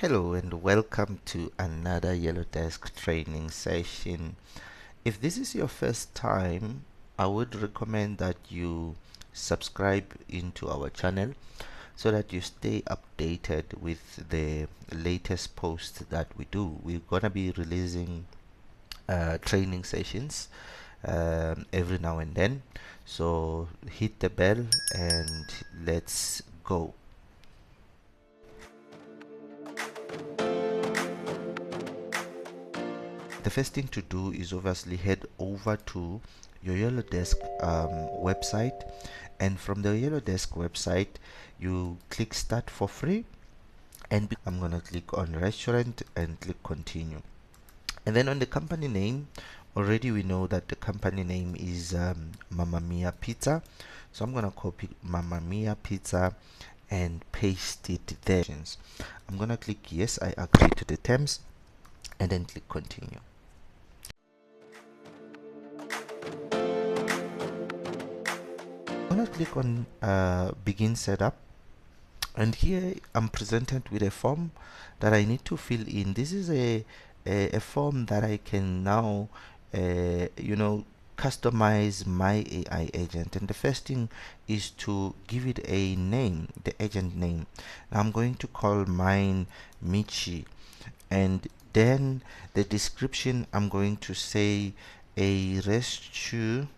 Hello and welcome to another YeloDesk training session. If this is your first time, I would recommend that you subscribe into our channel so that you stay updated with the latest posts that we do. We're gonna be releasing training sessions every now and then. So hit the bell and let's go. The first thing to do is obviously head over to your YeloDesk website, and from the YeloDesk website you click start for free, and I'm gonna click on restaurant and click continue. And then on the company name, already we know that the company name is Mamma Mia Pizza, so I'm gonna copy Mamma Mia Pizza and paste it there. I'm gonna click yes, I agree to the terms, and then click continue. I'm gonna click on begin setup, and here I'm presented with a form that I need to fill in. This is a form that I can now customize my AI agent, and the first thing is to give it a name, the agent name. Now I'm going to call mine Michi, and then the description, I'm going to say a restaurant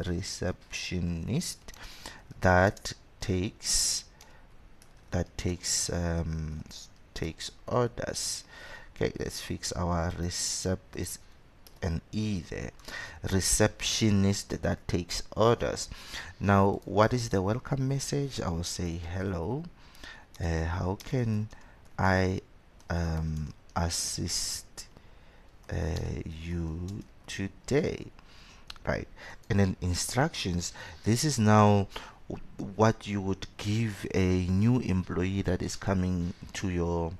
receptionist that takes takes orders. Okay, let's fix our recept is an E there. Receptionist that takes orders. Now, what is the welcome message? I will say hello. How can I assist you today? Right, and then instructions. This is now what you would give a new employee that is coming to your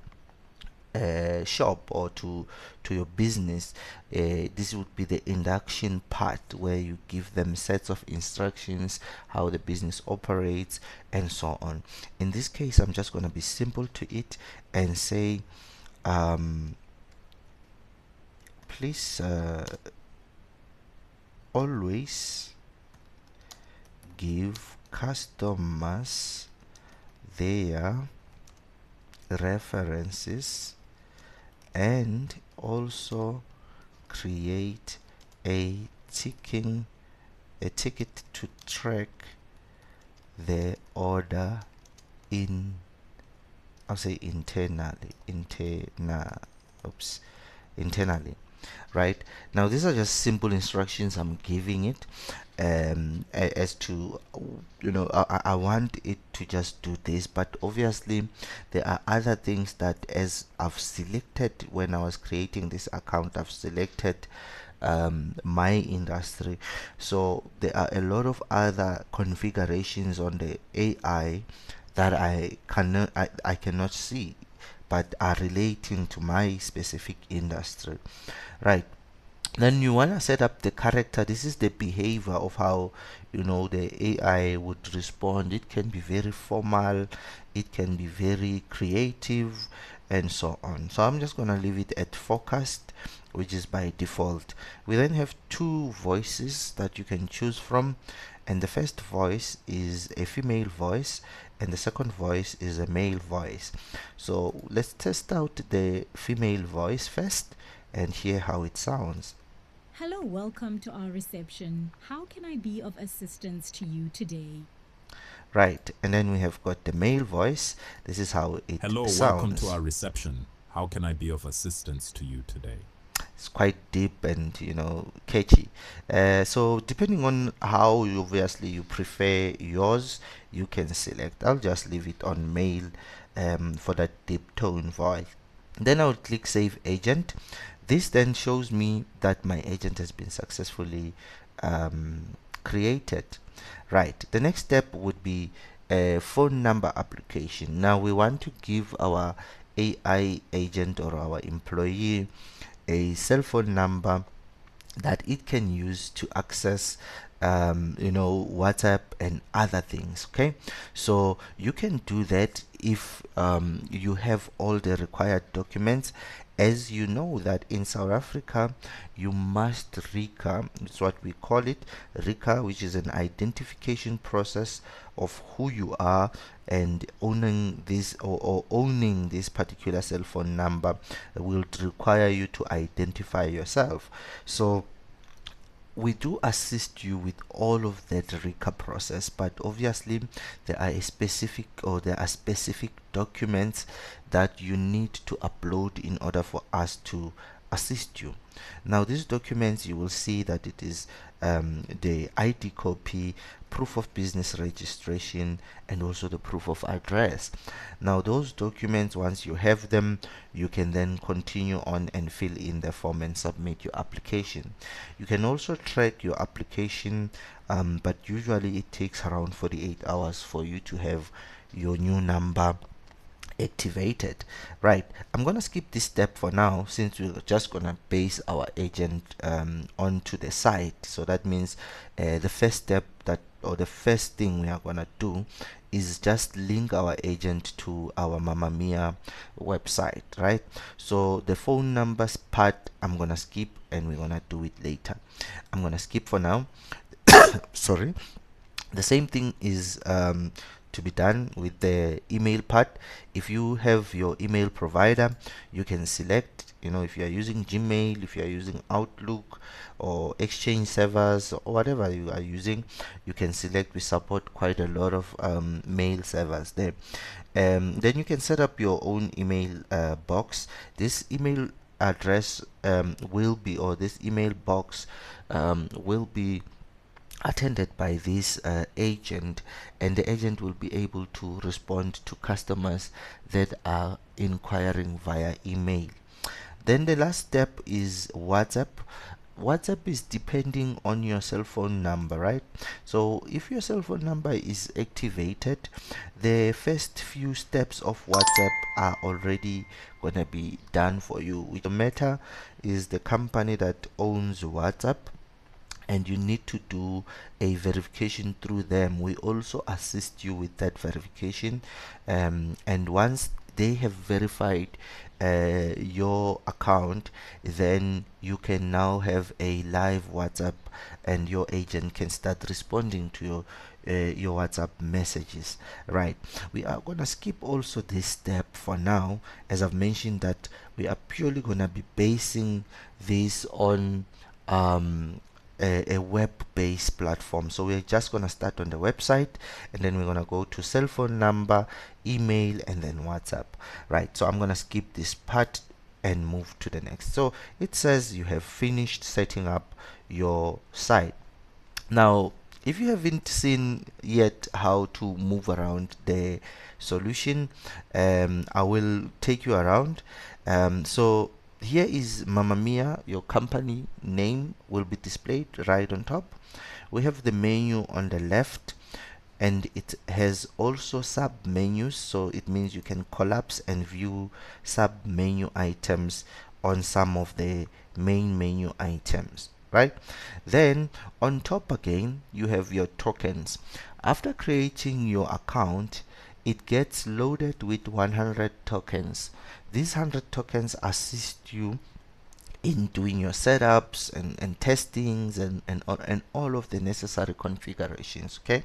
shop or to your business. This would be the induction part where you give them sets of instructions, how the business operates, and so on. In this case, I'm just going to be simple to it and say, please always give customers their references and also create a ticket to track the order in, I'll say internally. Right, now these are just simple instructions I'm giving it, as to, I want it to just do this, but obviously there are other things that, as I've selected when I was creating this account, I've selected my industry, so there are a lot of other configurations on the AI that I cannot see, but are relating to my specific industry. Right, then you want to set up the character. This is the behavior of how the AI would respond. It can be very formal, it can be very creative, and so on. So I'm just going to leave it at forecast, which is by default. We then have two voices that you can choose from, and the first voice is a female voice and the second voice is a male voice. So let's test out the female voice first and hear how it sounds. Hello, welcome to our reception. How can I be of assistance to you today? Right, and then we have got the male voice. This is how it Hello, welcome to sounds. our reception. How can I be of assistance to you today? It's quite deep and catchy. So depending on how obviously you prefer yours, you can select. I'll just leave it on male for that deep tone voice. Then I'll click save agent. This then shows me that my agent has been successfully created. Right, the next step would be a phone number application. Now we want to give our AI agent or our employee a cell phone number that it can use to access WhatsApp and other things. Okay, so you can do that if you have all the required documents. As you know that in South Africa you must RICA, it's what we call it, RICA, which is an identification process of who you are, and owning this, or owning this particular cell phone number will require you to identify yourself. So we do assist you with all of that RICA process, but obviously there are specific documents that you need to upload in order for us to assist you. Now these documents, you will see that it is the ID copy, proof of business registration, and also the proof of address. Now those documents, once you have them, you can then continue on and fill in the form and submit your application. You can also track your application, but usually it takes around 48 hours for you to have your new number activated. Right, I'm gonna skip this step for now, since we're just gonna base our agent onto the site. So that means the first step, that or the first thing we are gonna do is just link our agent to our Mamma Mia website. Right, so the phone numbers part I'm gonna skip, and we're gonna do it later. I'm gonna skip for now. Sorry. The same thing is to be done with the email part. If you have your email provider, you can select, if you are using Gmail, if you are using Outlook or Exchange servers or whatever you are using, you can select. We support quite a lot of mail servers there. Then you can set up your own email box. This email address will be, or this email box will be attended by this agent, and the agent will be able to respond to customers that are inquiring via email. Then the last step is WhatsApp. WhatsApp is depending on your cell phone number, right? So if your cell phone number is activated, the first few steps of WhatsApp are already gonna be done for you. Which matter is the company that owns WhatsApp, and you need to do a verification through them. We also assist you with that verification, and once they have verified your account, then you can now have a live WhatsApp, and your agent can start responding to your WhatsApp messages. Right, we are gonna skip also this step for now, as I've mentioned that we are purely gonna be basing this on a web-based platform. So we're just going to start on the website, and then we're going to go to cell phone number, email, and then WhatsApp. Right, so I'm going to skip this part and move to the next. So it says you have finished setting up your site. Now if you haven't seen yet how to move around the solution, I will take you around. So here is Mamma Mia. Your company name will be displayed right on top. We have the menu on the left, and it has also sub menus, so it means you can collapse and view sub menu items on some of the main menu items. Right, then on top again you have your tokens. After creating your account, it gets loaded with 100 tokens. These 100 tokens assist you in doing your setups and testings and all of the necessary configurations. Okay,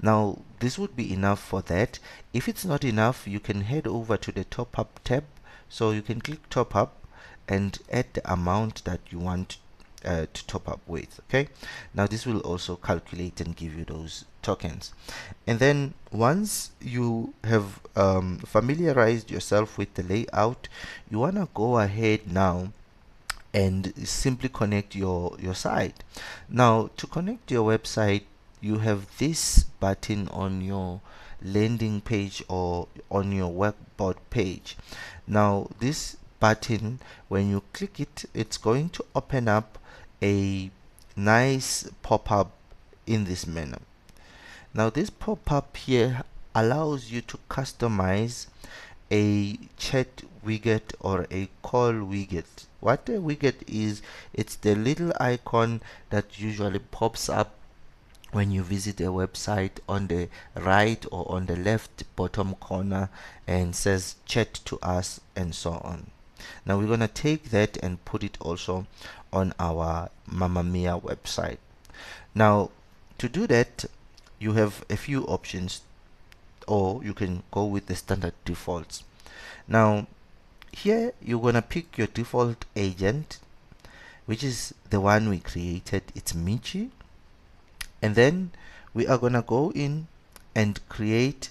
now this would be enough for that. If it's not enough, you can head over to the top up tab. So you can click top up and add the amount that you want to top up with. Okay, now this will also calculate and give you those tokens. And then once you have familiarized yourself with the layout, you want to go ahead now and simply connect your site. Now to connect your website, you have this button on your landing page or on your workboard page. Now this button, when you click it, it's going to open up a nice pop-up in this manner. Now this pop-up here allows you to customize a chat widget or a call widget. What a widget is, it's the little icon that usually pops up when you visit a website on the right or on the left bottom corner and says chat to us and so on. Now we're going to take that and put it also on our Mamma Mia website. Now to do that, you have a few options, or you can go with the standard defaults. Now here you're going to pick your default agent, which is the one we created. It's Michi. And then we are gonna go in and create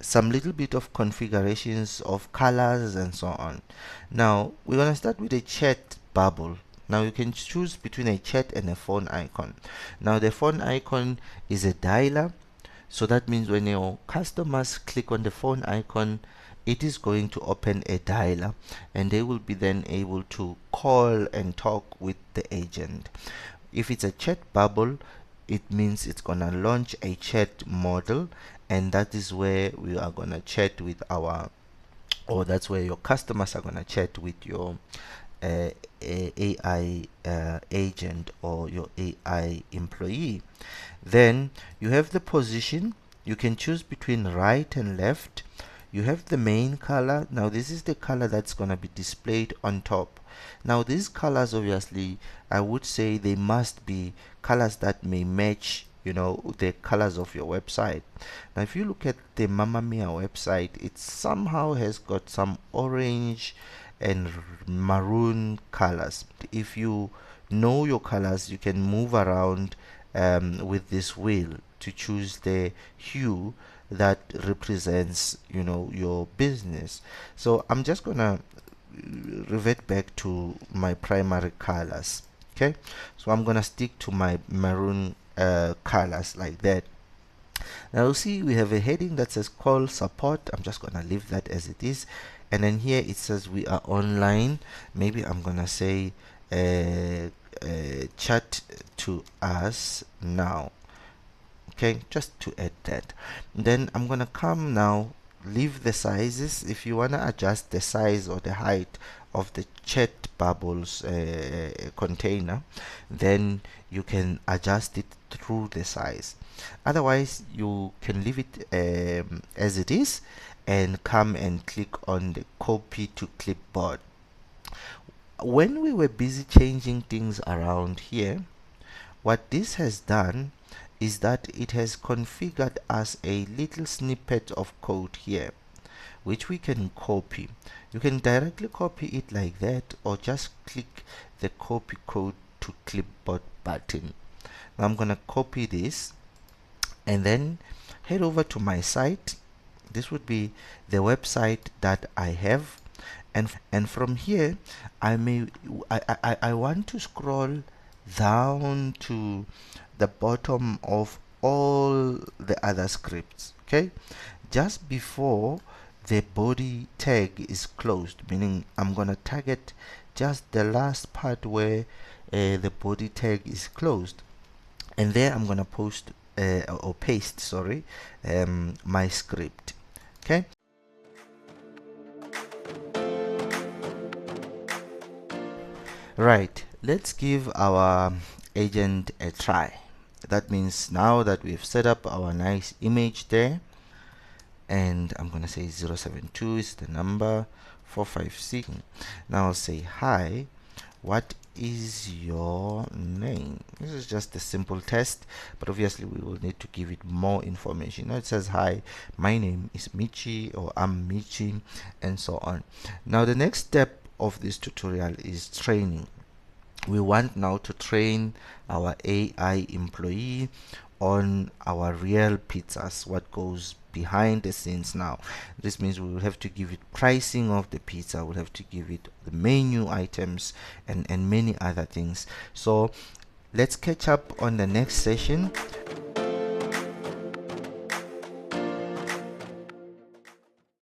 some little bit of configurations of colors and so on. Now we're gonna start with a chat bubble. Now you can choose between a chat and a phone icon. Now the phone icon is a dialer, so that means when your customers click on the phone icon, it is going to open a dialer and they will be then able to call and talk with the agent. If it's a chat bubble, it means it's gonna launch a chat model, and that is where we are gonna chat with our, or that's where your customers are gonna chat with your AI agent or your AI employee. Then you have the position. You can choose between right and left. You have the main color. Now this is the color that's going to be displayed on top. Now these colors, obviously, I would say they must be colors that may match, you know, the colors of your website. Now if you look at the Mamma Mia website, it somehow has got some orange and maroon colors. If you know your colors, you can move around with this wheel to choose the hue that represents, you know, your business. So I'm just gonna revert back to my primary colors. Okay, so I'm gonna stick to my maroon colors like that. Now you see we have a heading that says call support. I'm just gonna leave that as it is, and then here it says we are online. Maybe I'm gonna say chat to us now. Okay, just to add that. Then I'm gonna come now, leave the sizes. If you wanna adjust the size or the height of the chat bubbles container, then you can adjust it through the size. Otherwise you can leave it as it is and come and click on the copy to clipboard. When we were busy changing things around here, what this has done is that it has configured us a little snippet of code here, which we can copy. You can directly copy it like that, or just click the copy code to clipboard button. Now I'm gonna copy this and then head over to my site. This would be the website that I have, and from here I want to scroll down to the bottom of all the other scripts. Okay, just before the body tag is closed, meaning I'm gonna target just the last part where the body tag is closed, and there I'm gonna post or paste, sorry, my script. Okay, right, let's give our agent a try. That means now that we've set up our nice image there, and I'm gonna say 072 is the number, 456. Now I'll say hi, what is your name? This is just a simple test, but obviously we will need to give it more information. Now it says hi, my name is Michi, or I'm Michi, and so on. Now the next step of this tutorial is training. We want now to train our AI employee on our real pizzas, what goes behind the scenes. Now this means we will have to give it pricing of the pizza, we'll have to give it the menu items, and many other things. So let's catch up on the next session